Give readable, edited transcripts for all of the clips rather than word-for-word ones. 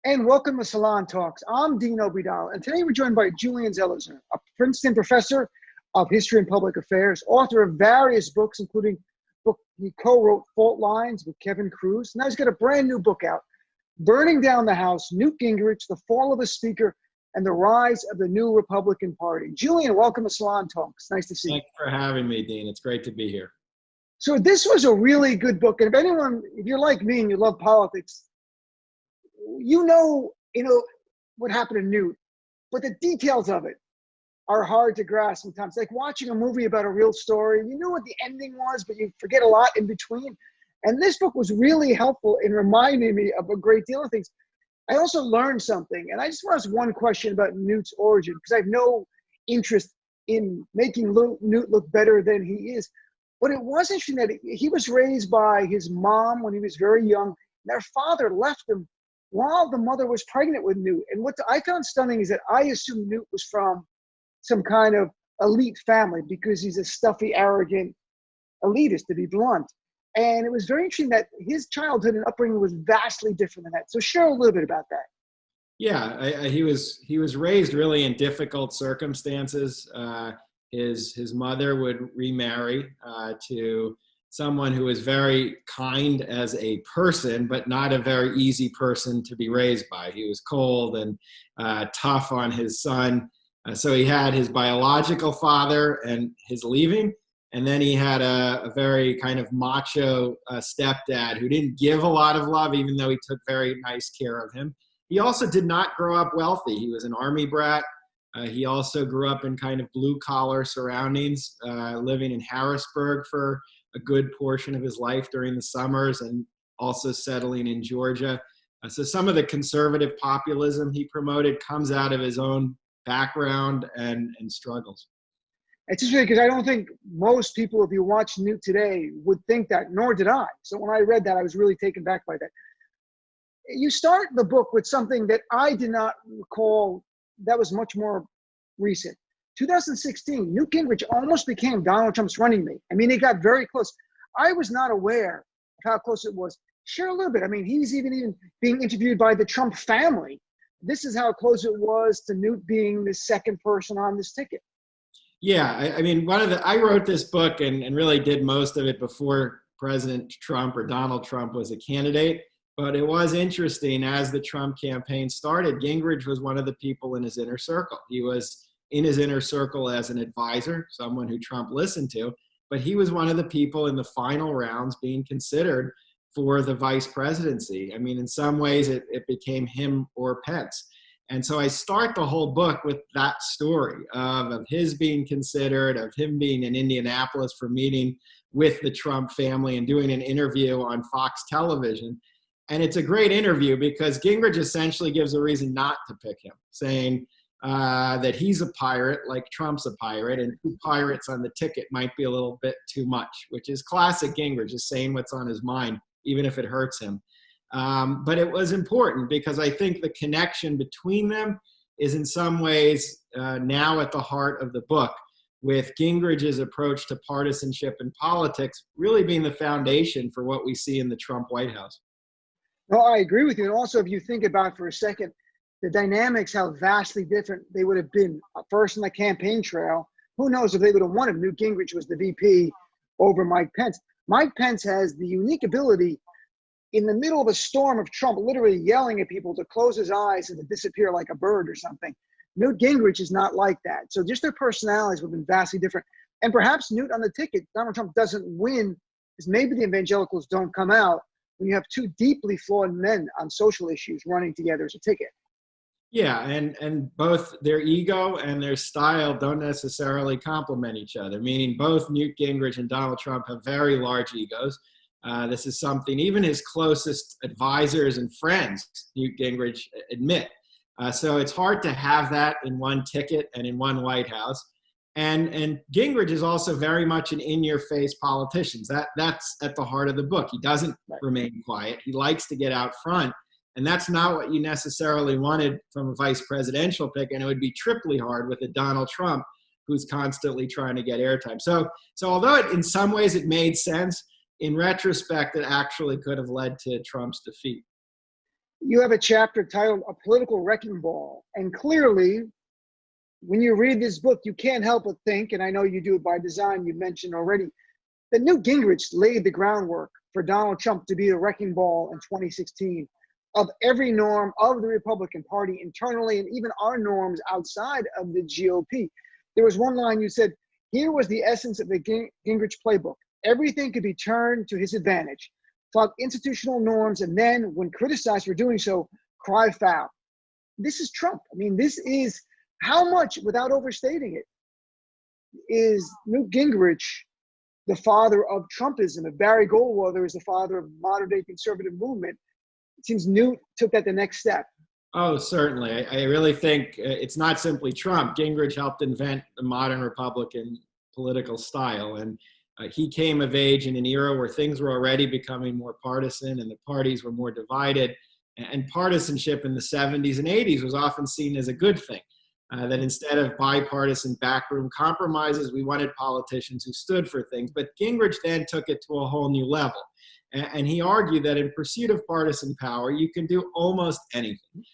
And welcome to Salon Talks. I'm Dean Obidal, and today we're joined by Julian Zelizer, a Princeton professor of history and public affairs, author of various books, including book he co-wrote Fault Lines with Kevin Cruz. Now he's got a brand new book out, Burning Down the House, Newt Gingrich, The Fall of the Speaker, and the Rise of the New Republican Party. Julian, welcome to Salon Talks. Nice to see you. Thanks for having me, Dean. It's great to be here. So this was a really good book. And if you're like me and you love politics, you know what happened to Newt, but the details of it are hard to grasp sometimes. Like watching a movie about a real story, you know what the ending was, but you forget a lot in between. And this book was really helpful in reminding me of a great deal of things. I also learned something, and I just want to ask one question about Newt's origin, because I have no interest in making Newt look better than he is. But it was interesting that he was raised by his mom when he was very young. Their father left him while the mother was pregnant with Newt. And what I found stunning is that I assumed Newt was from some kind of elite family because he's a stuffy, arrogant elitist, to be blunt. And it was very interesting that his childhood and upbringing was vastly different than that. So share a little bit about that. Yeah, he was raised really in difficult circumstances. His mother would remarry to someone who was very kind as a person, but not a very easy person to be raised by. He was cold and tough on his son. So he had his biological father and his leaving, and then he had a very kind of macho stepdad who didn't give a lot of love, even though he took very nice care of him. He also did not grow up wealthy. He was an army brat. He also grew up in kind of blue-collar surroundings, living in Harrisburg for a good portion of his life during the summers and also settling in Georgia. So some of the conservative populism he promoted comes out of his own background and struggles. It's just because I don't think most people, if you watch Newt today, would think that, nor did I. So when I read that, I was really taken back by that. You start the book with something that I did not recall that was much more recent. 2016, Newt Gingrich almost became Donald Trump's running mate. I mean, it got very close. I was not aware of how close it was. Share a little bit. I mean, he's even being interviewed by the Trump family. This is how close it was to Newt being the second person on this ticket. Yeah, I mean, I wrote this book and really did most of it before President Trump or Donald Trump was a candidate. But it was interesting as the Trump campaign started, Gingrich was one of the people in his inner circle. He was in his inner circle as an advisor, someone who Trump listened to, but he was one of the people in the final rounds being considered for the vice presidency. I mean, in some ways it became him or Pence. And so I start the whole book with that story of his being considered, of him being in Indianapolis for meeting with the Trump family and doing an interview on Fox television. And it's a great interview because Gingrich essentially gives a reason not to pick him, saying that he's a pirate, like Trump's a pirate, and 2 pirates on the ticket might be a little bit too much, which is classic Gingrich, just saying what's on his mind, even if it hurts him. But it was important because I think the connection between them is in some ways now at the heart of the book, with Gingrich's approach to partisanship in politics really being the foundation for what we see in the Trump White House. No, I agree with you. And also, if you think about for a second, the dynamics, how vastly different they would have been first in the campaign trail. Who knows if they would have won if Newt Gingrich was the VP over Mike Pence. Mike Pence has the unique ability in the middle of a storm of Trump literally yelling at people to close his eyes and to disappear like a bird or something. Newt Gingrich is not like that. So just their personalities would have been vastly different. And perhaps Newt on the ticket, Donald Trump doesn't win because maybe the evangelicals don't come out when you have 2 deeply flawed men on social issues running together as a ticket. Yeah, and both their ego and their style don't necessarily complement each other, meaning both Newt Gingrich and Donald Trump have very large egos. This is something even his closest advisors and friends, Newt Gingrich, admit. So it's hard to have that in one ticket and in one White House. And Gingrich is also very much an in-your-face politician. That's at the heart of the book. He doesn't remain quiet. He likes to get out front. And that's not what you necessarily wanted from a vice presidential pick. And it would be triply hard with a Donald Trump who's constantly trying to get airtime. So although in some ways it made sense, in retrospect, it actually could have led to Trump's defeat. You have a chapter titled A Political Wrecking Ball. And clearly, when you read this book, you can't help but think, and I know you do it by design, you mentioned already, that Newt Gingrich laid the groundwork for Donald Trump to be the wrecking ball in 2016 of every norm of the Republican Party internally and even our norms outside of the GOP. There was one line you said, here was the essence of the Gingrich playbook. Everything could be turned to his advantage, flout institutional norms, and then, when criticized for doing so, cry foul. This is Trump. I mean, this is how much, without overstating it, is Newt Gingrich the father of Trumpism? If Barry Goldwater is the father of modern-day conservative movement, it seems Newt took that the next step. Oh, certainly. I really think it's not simply Trump. Gingrich helped invent the modern Republican political style. And he came of age in an era where things were already becoming more partisan and the parties were more divided. And partisanship in the 70s and 80s was often seen as a good thing. That instead of bipartisan backroom compromises, we wanted politicians who stood for things. But Gingrich then took it to a whole new level. And he argued that in pursuit of partisan power, you can do almost anything.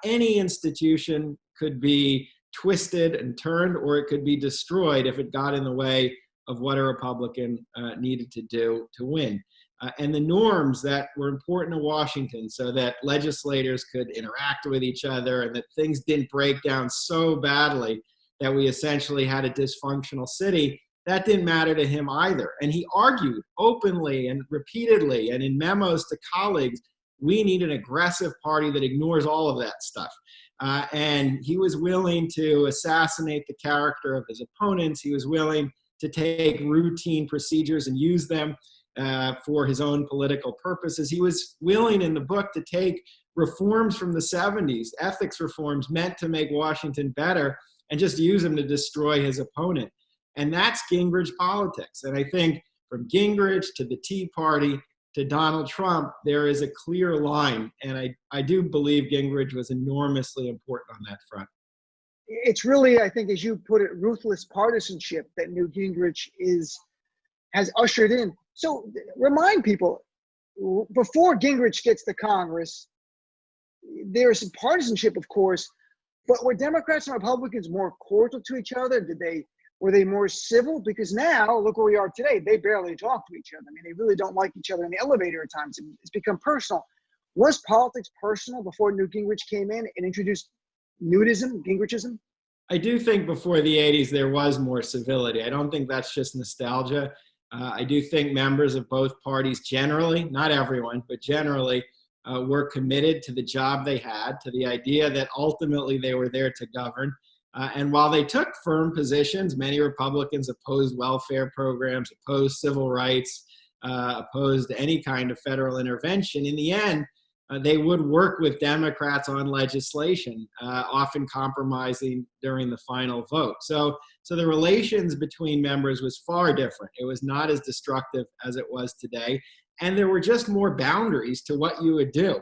Any institution could be twisted and turned, or it could be destroyed if it got in the way of what a Republican needed to do to win. And the norms that were important to Washington so that legislators could interact with each other and that things didn't break down so badly that we essentially had a dysfunctional city, that didn't matter to him either. And he argued openly and repeatedly and in memos to colleagues, we need an aggressive party that ignores all of that stuff. And he was willing to assassinate the character of his opponents. He was willing to take routine procedures and use them for his own political purposes. He was willing in the book to take reforms from the 70s, ethics reforms meant to make Washington better, and just use them to destroy his opponent. And that's Gingrich politics. And I think from Gingrich to the Tea Party to Donald Trump, there is a clear line. And I do believe Gingrich was enormously important on that front. It's really, I think, as you put it, ruthless partisanship that Newt Gingrich has ushered in. So remind people, before Gingrich gets to Congress, there's some partisanship, of course, but were Democrats and Republicans more cordial to each other? Were they more civil? Because now, look where we are today. They barely talk to each other. I mean, they really don't like each other in the elevator at times. It's become personal. Was politics personal before Newt Gingrich came in and introduced Newtism, Gingrichism? I do think before the 80s, there was more civility. I don't think that's just nostalgia. I do think members of both parties generally, not everyone, but generally, were committed to the job they had, to the idea that ultimately they were there to govern. And while they took firm positions, many Republicans opposed welfare programs, opposed civil rights, opposed any kind of federal intervention. In the end, they would work with Democrats on legislation, often compromising during the final vote. So the relations between members was far different. It was not as destructive as it was today. And there were just more boundaries to what you would do.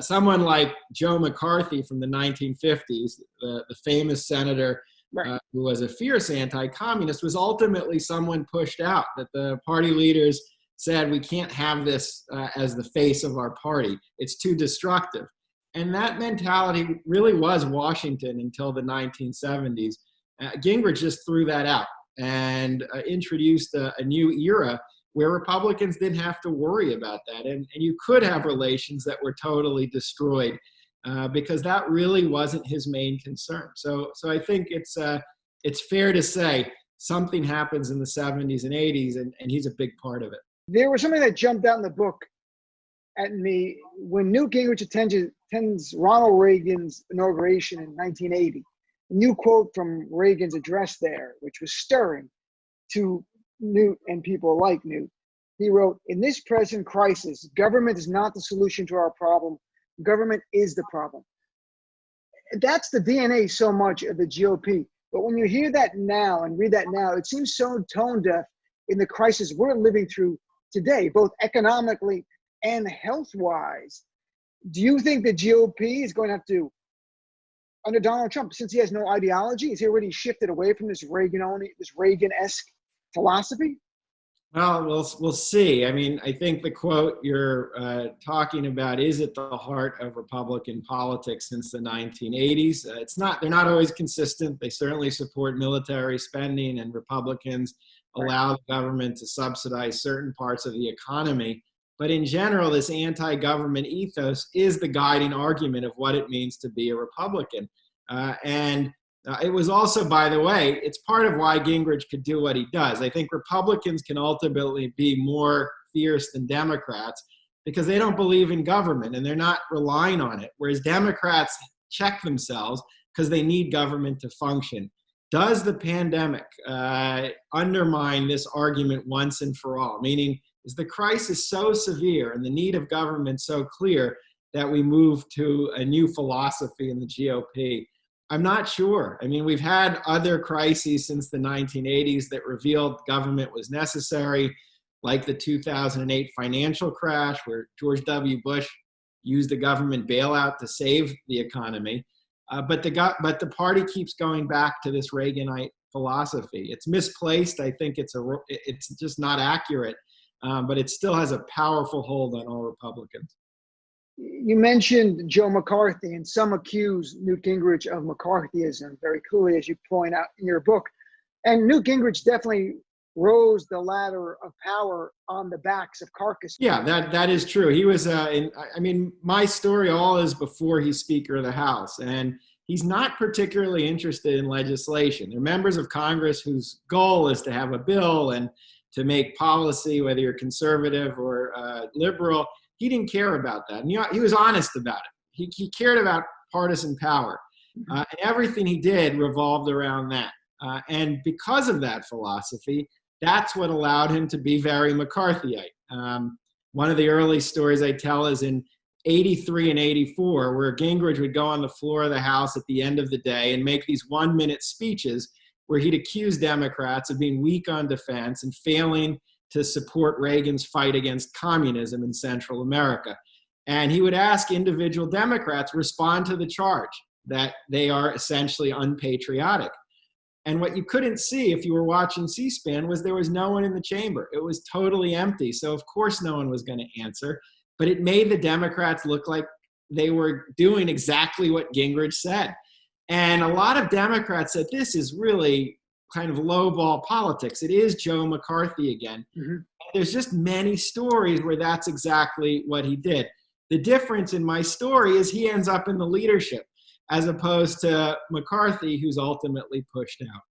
Someone like Joe McCarthy from the 1950s, the famous senator who was a fierce anti-communist, was ultimately someone pushed out, that the party leaders said, we can't have this as the face of our party. It's too destructive. And that mentality really was Washington until the 1970s. Gingrich just threw that out and introduced a new era where Republicans didn't have to worry about that. And you could have relations that were totally destroyed because that really wasn't his main concern. So I think it's fair to say something happens in the 70s and 80s, and he's a big part of it. There was something that jumped out in the book at me when Newt Gingrich attends Ronald Reagan's inauguration in 1980. A new quote from Reagan's address there, which was stirring to Newt and people like Newt. He wrote, "In this present crisis, government is not the solution to our problem. Government is the problem." That's the DNA so much of the GOP. But when you hear that now and read that now, it seems so tone deaf in the crisis we're living through today, both economically and health-wise. Do you think the GOP is going to have to, under Donald Trump, since he has no ideology, has he already shifted away from this Reagan-esque philosophy? Well, we'll see. I mean, I think the quote you're talking about is at the heart of Republican politics since the 1980s. It's not; they're not always consistent. They certainly support military spending, and Republicans Right. allow the government to subsidize certain parts of the economy. But in general, this anti-government ethos is the guiding argument of what it means to be a Republican. And It was also, by the way, it's part of why Gingrich could do what he does. I think Republicans can ultimately be more fierce than Democrats because they don't believe in government and they're not relying on it. Whereas Democrats check themselves because they need government to function. Does the pandemic undermine this argument once and for all? Meaning, is the crisis so severe and the need of government so clear that we move to a new philosophy in the GOP? I'm not sure. I mean, we've had other crises since the 1980s that revealed government was necessary, like the 2008 financial crash, where George W. Bush used the government bailout to save the economy. But the party keeps going back to this Reaganite philosophy. It's misplaced. I think it's just not accurate, but it still has a powerful hold on all Republicans. You mentioned Joe McCarthy, and some accuse Newt Gingrich of McCarthyism very clearly, as you point out in your book. And Newt Gingrich definitely rose the ladder of power on the backs of carcass. Yeah, that is true. He was, I mean, my story all is before he's Speaker of the House, and he's not particularly interested in legislation. There are members of Congress whose goal is to have a bill and to make policy, whether you're conservative or liberal. He didn't care about that. And he was honest about it. He cared about partisan power. And everything he did revolved around that. And because of that philosophy, that's what allowed him to be very McCarthyite. One of the early stories I tell is in 83 and 84, where Gingrich would go on the floor of the House at the end of the day and make these 1-minute speeches where he'd accuse Democrats of being weak on defense and failing to support Reagan's fight against communism in Central America. And he would ask individual Democrats respond to the charge that they are essentially unpatriotic. And what you couldn't see if you were watching C-SPAN was there was no one in the chamber. It was totally empty. So of course no one was going to answer, but it made the Democrats look like they were doing exactly what Gingrich said. And a lot of Democrats said, this is really kind of lowball politics. It is Joe McCarthy again. Mm-hmm. There's just many stories where that's exactly what he did. The difference in my story is he ends up in the leadership as opposed to McCarthy, who's ultimately pushed out.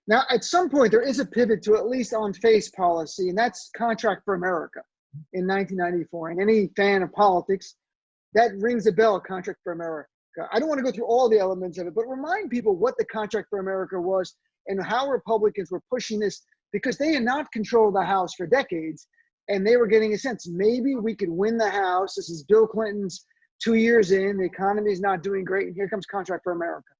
Now, at some point, there is a pivot to at least on-face policy, and that's Contract for America in 1994. And any fan of politics, that rings a bell, Contract for America. I don't want to go through all the elements of it, but remind people what the Contract for America was and how Republicans were pushing this, because they had not controlled the House for decades, and they were getting a sense, maybe we could win the House. This is Bill Clinton's 2 years in, the economy is not doing great, and here comes Contract for America.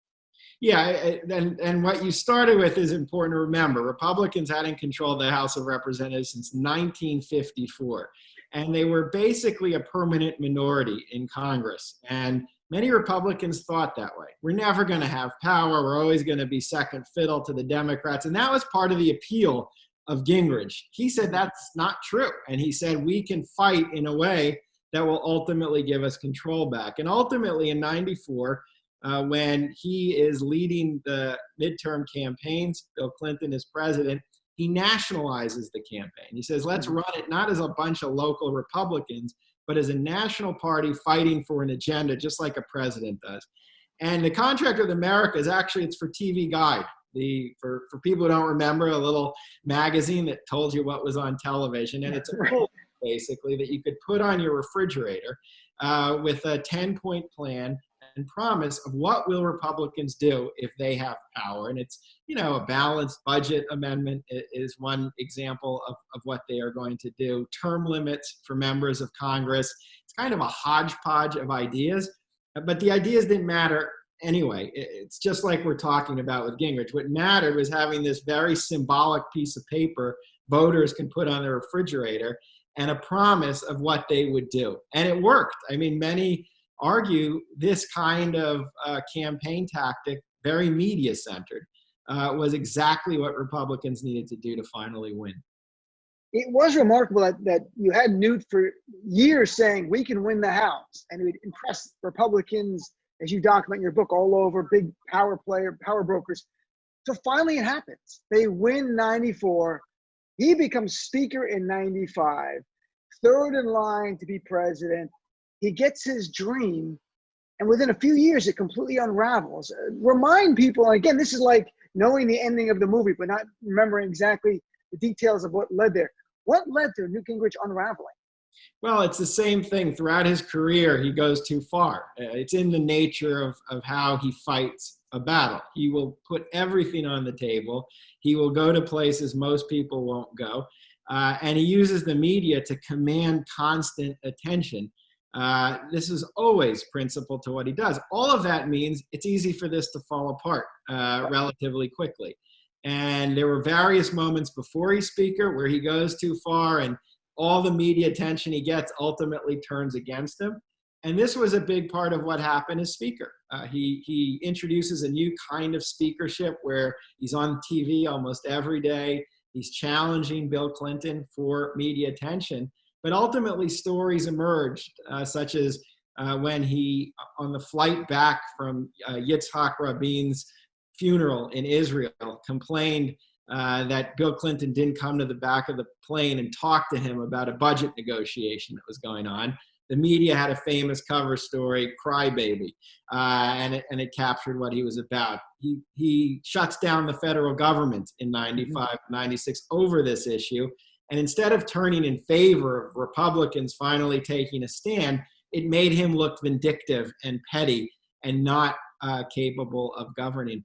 Yeah, and what you started with is important to remember. Republicans hadn't controlled the House of Representatives since 1954, and they were basically a permanent minority in Congress. And many Republicans thought that way. We're never going to have power. We're always going to be second fiddle to the Democrats. And that was part of the appeal of Gingrich. He said that's not true. And he said we can fight in a way that will ultimately give us control back. And ultimately in 94, when he is leading the midterm campaigns, Bill Clinton is president, he nationalizes the campaign. He says, let's run it not as a bunch of local Republicans, but as a national party fighting for an agenda, just like a president does. And the Contract with America is actually, it's for TV Guide. For people who don't remember, a little magazine that told you what was on television. And it's a poll, basically, that you could put on your refrigerator with a 10-point plan and promise of what will Republicans do if they have power. And it's, a balanced budget amendment is one example of what they are going to do. Term limits for members of Congress. It's kind of a hodgepodge of ideas, but the ideas didn't matter anyway. It's just like we're talking about with Gingrich. What mattered was having this very symbolic piece of paper voters can put on their refrigerator and a promise of what they would do. And it worked. I mean, many argue this kind of campaign tactic, very media-centered, was exactly what Republicans needed to do to finally win. it was remarkable that you had Newt for years saying we can win the House, and it would impress Republicans, as you document in your book, all over, big power brokers. So finally it happens. They win 94. He becomes Speaker in 95, third in line to be president. He gets his dream, and within a few years, it completely unravels. Remind people, and again, this is like knowing the ending of the movie, but not remembering exactly the details of what led there. What led to Newt Gingrich unraveling? Well, it's the same thing throughout his career. He goes too far. It's in the nature of how he fights a battle. He will put everything on the table. He will go to places most people won't go. And he uses the media to command constant attention. This is always principal to what he does. All of that means it's easy for this to fall apart relatively quickly. And there were various moments before he's Speaker where he goes too far, and all the media attention he gets ultimately turns against him. And this was a big part of what happened as Speaker. He introduces a new kind of speakership where he's on TV almost every day. He's challenging Bill Clinton for media attention. But ultimately, stories emerged, such as when he, on the flight back from Yitzhak Rabin's funeral in Israel, complained that Bill Clinton didn't come to the back of the plane and talk to him about a budget negotiation that was going on. The media had a famous cover story, Crybaby, and it captured what he was about. He shuts down the federal government in 95, 96 over this issue. And instead of turning in favor of Republicans finally taking a stand, it made him look vindictive and petty and not capable of governing.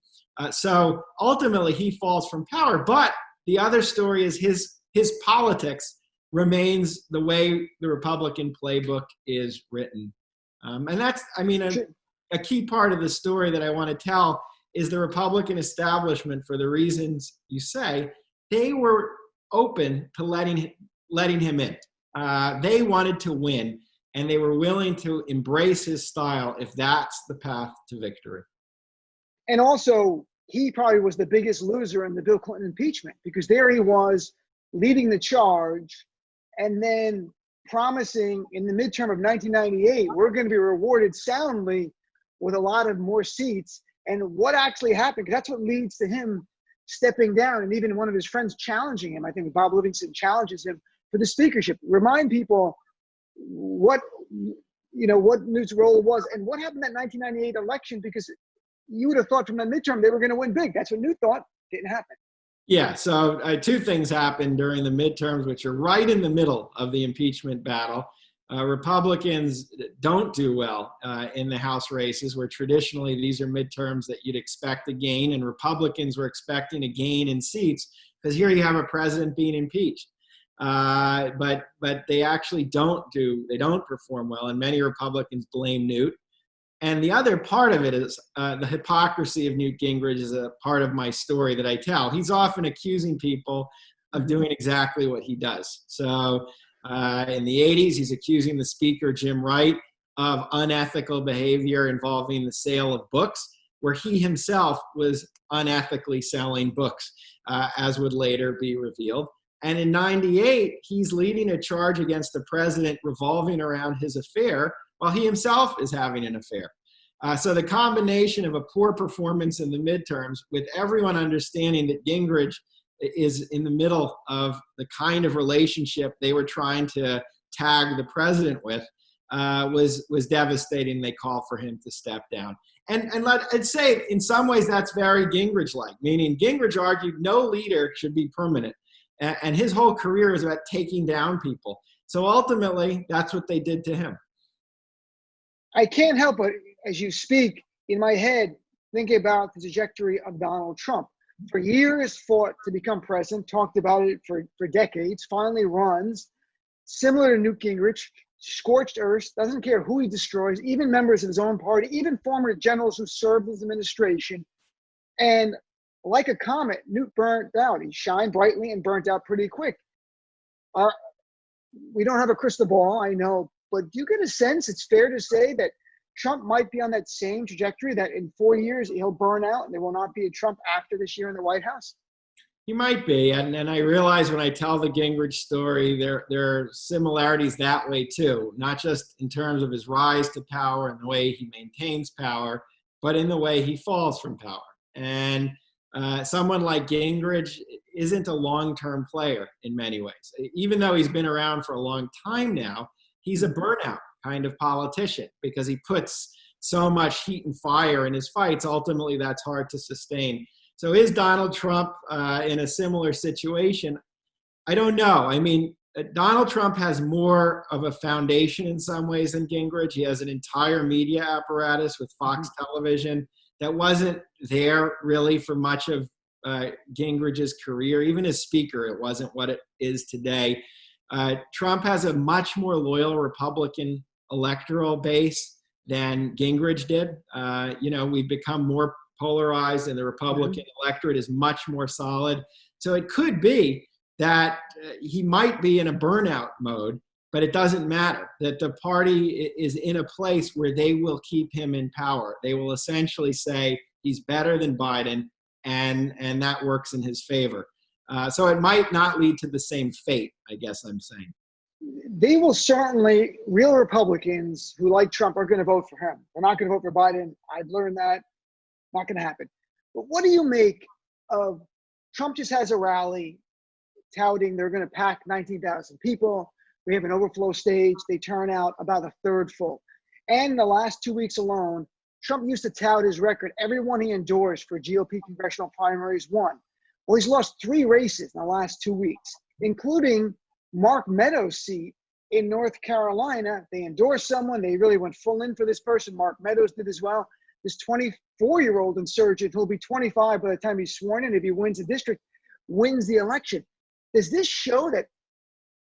So ultimately, he falls from power. But the other story is his politics remains the way the Republican playbook is written. And that's, I mean, a key part of the story that I want to tell is the Republican establishment, for the reasons you say, they were open to letting him in. They wanted to win, and they were willing to embrace his style if that's the path to victory. And also, he probably was the biggest loser in the Bill Clinton impeachment, because there he was leading the charge and then promising in the midterm of 1998, we're going to be rewarded soundly with a lot of more seats. And what actually happened, because that's what leads to him stepping down, and even one of his friends challenging him. I think Bob Livingston challenges him for the speakership. Remind people what Newt's role was and what happened in that 1998 election, because you would have thought from the midterm they were going to win big. That's what Newt thought. Didn't happen. Yeah, so two things happened during the midterms, which are right in the middle of the impeachment battle. Republicans don't do well in the House races, where traditionally these are midterms that you'd expect a gain, and Republicans were expecting a gain in seats because here you have a president being impeached. But they actually don't perform well, and many Republicans blame Newt. And the other part of it is the hypocrisy of Newt Gingrich is a part of my story that I tell. He's often accusing people of doing exactly what he does. So in the 80s, he's accusing the Speaker, Jim Wright, of unethical behavior involving the sale of books, where he himself was unethically selling books, as would later be revealed. And in 98, he's leading a charge against the president revolving around his affair, while he himself is having an affair. So the combination of a poor performance in the midterms, with everyone understanding that Gingrich is in the middle of the kind of relationship they were trying to tag the president with, was devastating. They call for him to step down. And I'd say in some ways that's very Gingrich-like, meaning Gingrich argued no leader should be permanent. And his whole career is about taking down people. So ultimately, that's what they did to him. I can't help but, as you speak, in my head, thinking about the trajectory of Donald Trump. For years, fought to become president, talked about it for decades, finally runs, similar to Newt Gingrich, scorched earth, doesn't care who he destroys, even members of his own party, even former generals who served his administration. And like a comet, Newt burnt out. He shined brightly and burnt out pretty quick. We don't have a crystal ball, I know, but do you get a sense it's fair to say that Trump might be on that same trajectory, that in 4 years he'll burn out and there will not be a Trump after this year in the White House? He might be, and I realize when I tell the Gingrich story, there are similarities that way too, not just in terms of his rise to power and the way he maintains power, but in the way he falls from power. And someone like Gingrich isn't a long-term player in many ways. Even though he's been around for a long time now, he's a burnout kind of politician because he puts so much heat and fire in his fights. Ultimately, that's hard to sustain. So is Donald Trump in a similar situation? I don't know. I mean, Donald Trump has more of a foundation in some ways than Gingrich. He has an entire media apparatus with Fox Television that wasn't there really for much of Gingrich's career. Even as speaker, it wasn't what it is today. Trump has a much more loyal Republican electoral base than Gingrich did. We've become more polarized and the Republican electorate is much more solid. So it could be that he might be in a burnout mode, but it doesn't matter, that the party is in a place where they will keep him in power. They will essentially say he's better than Biden, and that works in his favor. So it might not lead to the same fate, I guess I'm saying. They will certainly, real Republicans who like Trump are going to vote for him. They're not going to vote for Biden. I've learned that. Not going to happen. But what do you make of Trump just has a rally touting they're going to pack 19,000 people. We have an overflow stage. They turn out about a third full. And in the last 2 weeks alone, Trump used to tout his record. Everyone he endorsed for GOP congressional primaries won. Well, he's lost 3 races in the last 2 weeks, including Mark Meadows' seat in North Carolina. They endorsed someone. They really went full in for this person. Mark Meadows did as well. This 24-year-old insurgent who'll be 25 by the time he's sworn in, if he wins the district, wins the election. Does this show that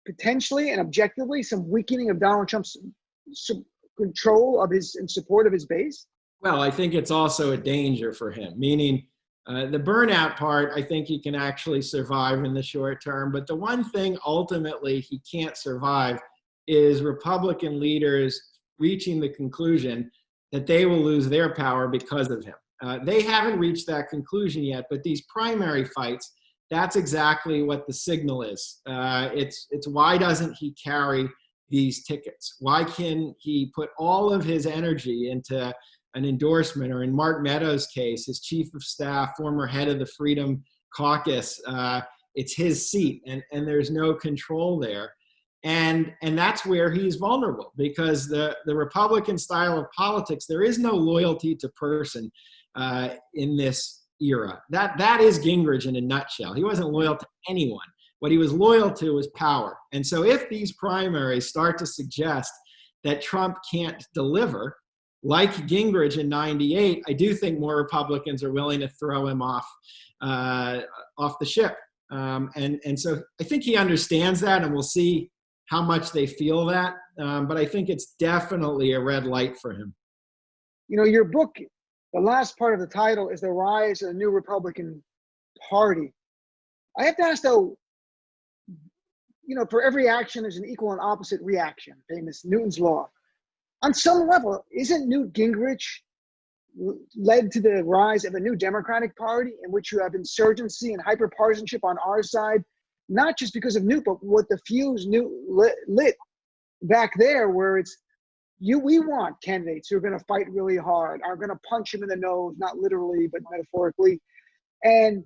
potentially and objectively some weakening of Donald Trump's control of his and support of his base? Well, I think it's also a danger for him, meaning the burnout part, I think he can actually survive in the short term. But the one thing ultimately he can't survive is Republican leaders reaching the conclusion that they will lose their power because of him. They haven't reached that conclusion yet, but these primary fights, that's exactly what the signal is. It's why doesn't he carry these tickets? Why can he put all of his energy into an endorsement, or in Mark Meadows' case, his chief of staff, former head of the Freedom Caucus, it's his seat, and there's no control there. And that's where he's vulnerable, because the Republican style of politics, there is no loyalty to person in this era. That is Gingrich in a nutshell. He wasn't loyal to anyone. What he was loyal to was power. And so if these primaries start to suggest that Trump can't deliver, like Gingrich in '98, I do think more Republicans are willing to throw him off the ship. And so I think he understands that, and we'll see how much they feel that. But I think it's definitely a red light for him. You know, your book, the last part of the title is The Rise of the New Republican Party. I have to ask, though, you know, for every action, there's an equal and opposite reaction, famous Newton's law. On some level, isn't Newt Gingrich led to the rise of a new Democratic Party in which you have insurgency and hyperpartisanship on our side, not just because of Newt, but what the fuse Newt lit back there, where it's we want candidates who are going to fight really hard, are going to punch him in the nose, not literally, but metaphorically. And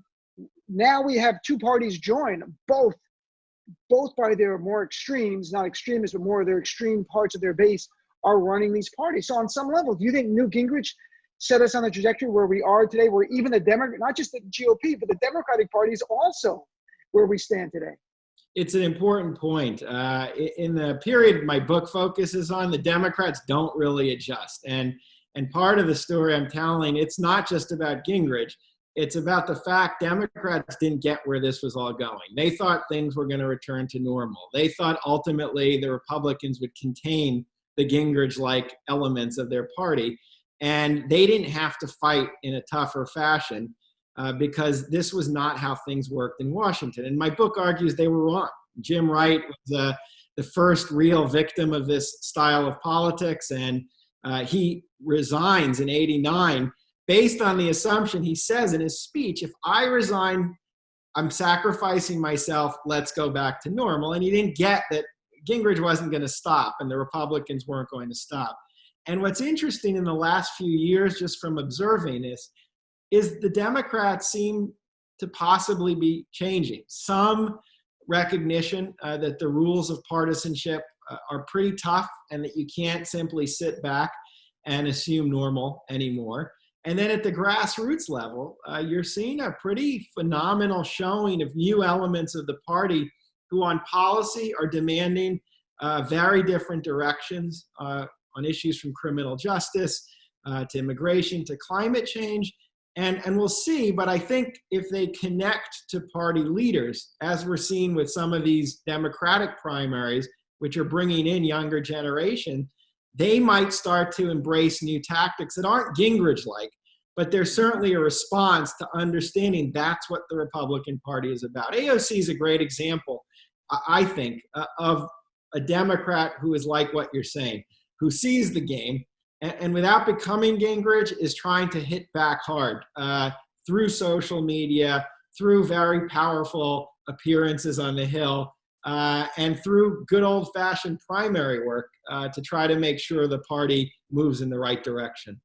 now we have 2 parties join, both by their more extremes, not extremists, but more of their extreme parts of their base are running these parties. So on some level, do you think Newt Gingrich set us on the trajectory where we are today, where even the not just the GOP, but the Democratic Party is also where we stand today? It's an important point. In the period my book focuses on, the Democrats don't really adjust. And part of the story I'm telling, it's not just about Gingrich. It's about the fact Democrats didn't get where this was all going. They thought things were going to return to normal. They thought ultimately the Republicans would contain the Gingrich-like elements of their party. And they didn't have to fight in a tougher fashion because this was not how things worked in Washington. And my book argues they were wrong. Jim Wright was the first real victim of this style of politics, and he resigns in '89 based on the assumption, he says in his speech, if I resign, I'm sacrificing myself, let's go back to normal. And he didn't get that Gingrich wasn't going to stop and the Republicans weren't going to stop. And what's interesting in the last few years, just from observing this, is the Democrats seem to possibly be changing. Some recognition that the rules of partisanship are pretty tough and that you can't simply sit back and assume normal anymore. And then at the grassroots level, you're seeing a pretty phenomenal showing of new elements of the party who on policy are demanding very different directions on issues from criminal justice to immigration to climate change. And we'll see, but I think if they connect to party leaders, as we're seeing with some of these Democratic primaries, which are bringing in younger generation, they might start to embrace new tactics that aren't Gingrich-like, but there's certainly a response to understanding that's what the Republican Party is about. AOC is a great example, I think, of a Democrat who is like what you're saying, who sees the game, and without becoming Gingrich is trying to hit back hard through social media, through very powerful appearances on the Hill, and through good old-fashioned primary work to try to make sure the party moves in the right direction.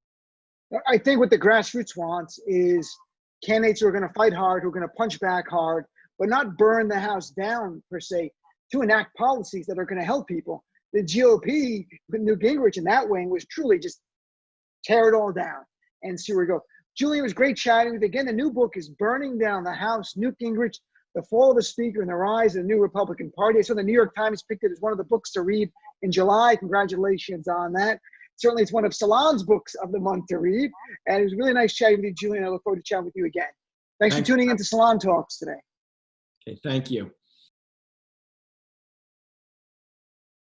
I think what the grassroots wants is candidates who are going to fight hard, who are going to punch back hard, but not burn the house down, per se, to enact policies that are going to help people. The GOP, Newt Gingrich in that wing, was truly just tear it all down and see where we go. Julian, it was great chatting with you. Again, the new book is Burning Down the House, Newt Gingrich, The Fall of the Speaker and the Rise of the New Republican Party. I saw the New York Times picked it as one of the books to read in July. Congratulations on that. Certainly it's one of Salon's books of the month to read. And it was really nice chatting with you, Julian. I look forward to chatting with you again. Thanks for tuning into Salon Talks today. Okay, thank you.